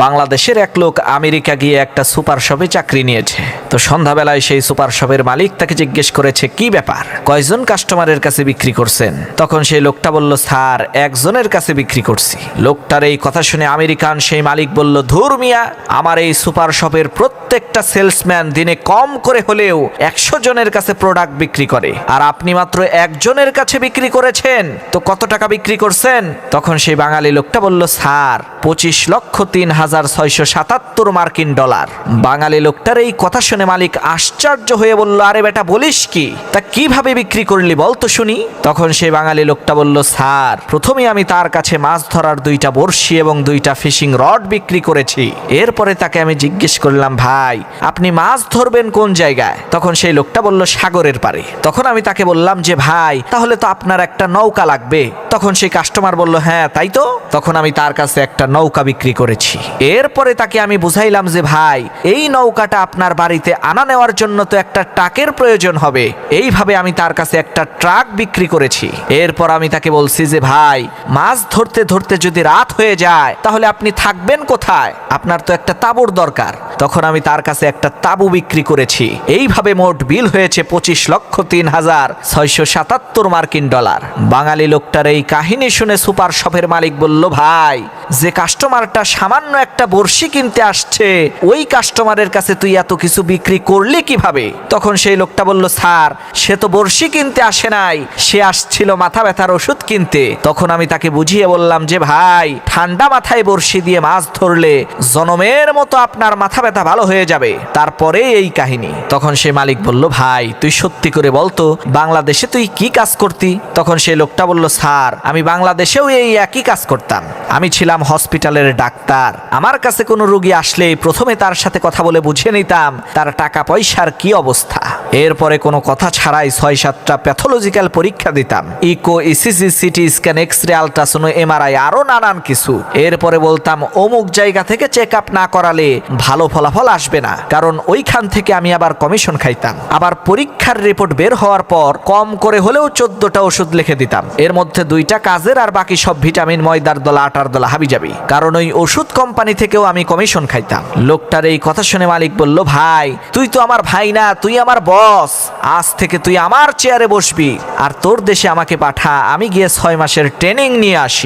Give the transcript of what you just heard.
বাংলাদেশের এক লোক আমেরিকা গিয়ে একটা সুপার শপে চাকরি নিয়েছে। তো সন্ধ্যাবেলায় সেই সুপার শপের মালিক তাকে জিজ্ঞেস করেছে, কি ব্যাপার, কয়জন কাস্টমারের কাছে বিক্রি করছেন? তখন সেই লোকটা বলল, স্যার, একজনের কাছে বিক্রি করছি। লোকটার এই কথা শুনে আমেরিকান সেই মালিক বলল, ধুর মিয়া, আমার এই সুপার শপের প্রত্যেকটা সেলসম্যান দিনে কম করে হলেও 100 জনের কাছে প্রোডাক্ট বিক্রি করে, আর আপনি মাত্র একজনের কাছে বিক্রি করেছেন। তো কত টাকা বিক্রি করছেন? তখন সেই বাঙালি লোকটা বলল, স্যার, 25,03,677 মার্কিন ডলার। বাঙালি লোকটার এই কথা শুনে মালিক আশ্চর্য হয়ে বলল, আরে বেটা, বলিস কি? তা কিভাবে বিক্রি করলি বল তো শুনি। তখন সেই বাঙালি লোকটা বলল, স্যার, প্রথমে আমি তার কাছে মাছ ধরার 2টা বড়শি এবং 2টা ফিশিং রড বিক্রি করেছি। এরপরে তাকে আমি জিজ্ঞেস করলাম, ভাই, আপনি মাছ ধরবেন কোন জায়গায়? তখন সেই লোকটা বলল, সাগরের পারে। তখন আমি তাকে বললাম যে, ভাই, তাহলে তো আপনার একটা নৌকা লাগবে। তখন সেই কাস্টমার বলল, হ্যাঁ তাই তো। তখন আমি তার কাছে একটা নৌকা বিক্রি করেছি। এরপরে তাকে আমি বুঝাইলাম যে, ভাই, এই নৌকাটা আপনার বাড়িতে আনা নেওয়ার জন্য তো একটা ট্রাকের প্রয়োজন হবে। এইভাবে আমি তার কাছে একটা ট্রাক বিক্রি করেছি। এরপর আমি তাকে বলছি যে, ভাই, মাছ ধরতে ধরতে যদি রাত হয়ে যায় তাহলে আপনি থাকবেন কোথায়? আপনার তো একটা তাঁবুর দরকার। তখন আমি তার কাছে একটা তাঁবু বিক্রি করেছি। এইভাবে মোট বিল হয়েছে 25,03,677 মার্কিন ডলার। বাঙালি লোকটার এই কাহিনী শুনে সুপার শপের মালিক বলল, ভাই, যে কাস্টমারটা সামান্য একটা বড়শি কিনতে আসছে, ওই কাস্টমারের কাছে তুই এত কিছু বিক্রি করলি কিভাবে? তখন সেই লোকটা বলল, স্যার, সে তো বড়শি কিনতে আসে নাই, সে আসছিল মাথা ব্যথার ওষুধ কিনতে। তখন আমি তাকে বুঝিয়ে বললাম যে, ভাই, ঠান্ডা মাথায় বড়শি দিয়ে মাছ ধরলে জনমের মতো আপনার মাথা ব্যথা ভালো হয়ে যাবে। তারপরে এই কাহিনী। তখন সে মালিক বলল, ভাই, তুই সত্যি করে বলতো, বাংলাদেশে তুই কি কাজ করতি? তখন সেই লোকটা বলল, স্যার, আমি বাংলাদেশেও এই একই কাজ করতাম। আমি ছিলাম হসপিটালের ডাক্তার। আমার কাছে কোনো রোগী আসলেই প্রথমে তার সাথে কথা বলে বুঝে নিতাম তার টাকা পয়সার কি অবস্থা। এরপরে কোনো কথা ছাড়াই 6-7টা প্যাথোলজিক্যাল পরীক্ষা দিতাম, echo, ECG, CT scan, X-ray, ultrasound, MRI, আরো নানান কিছু। এরপরে বলতাম, অমুক জায়গা থেকে চেক আপ না করালে ভালো ফলাফল আসবে না, কারণ ওইখান থেকে আমি আবার কমিশন খাইতাম। আবার পরীক্ষার রিপোর্ট বের হওয়ার পর কম করে হলেও 14টা ওষুধ লিখে দিতাম। এর মধ্যে 2টা কাজের আর বাকি সব ভিটামিন, ময়দার দলা, আটার দলা হাবিজাবি, কারণ ওই ওষুধ কোম্পানি থেকেও আমি কমিশন খাইতাম। লোকটার এই কথা শুনে মালিক বলল, ভাই, তুই তো আমার ভাই না, তুই আমার বস। আজ থেকে তুই আমার চেয়ারে বসবি, আর তোর দেশে আমাকে পাঠা, আমি গিয়ে 6 মাসের ট্রেনিং নিয়ে আসি।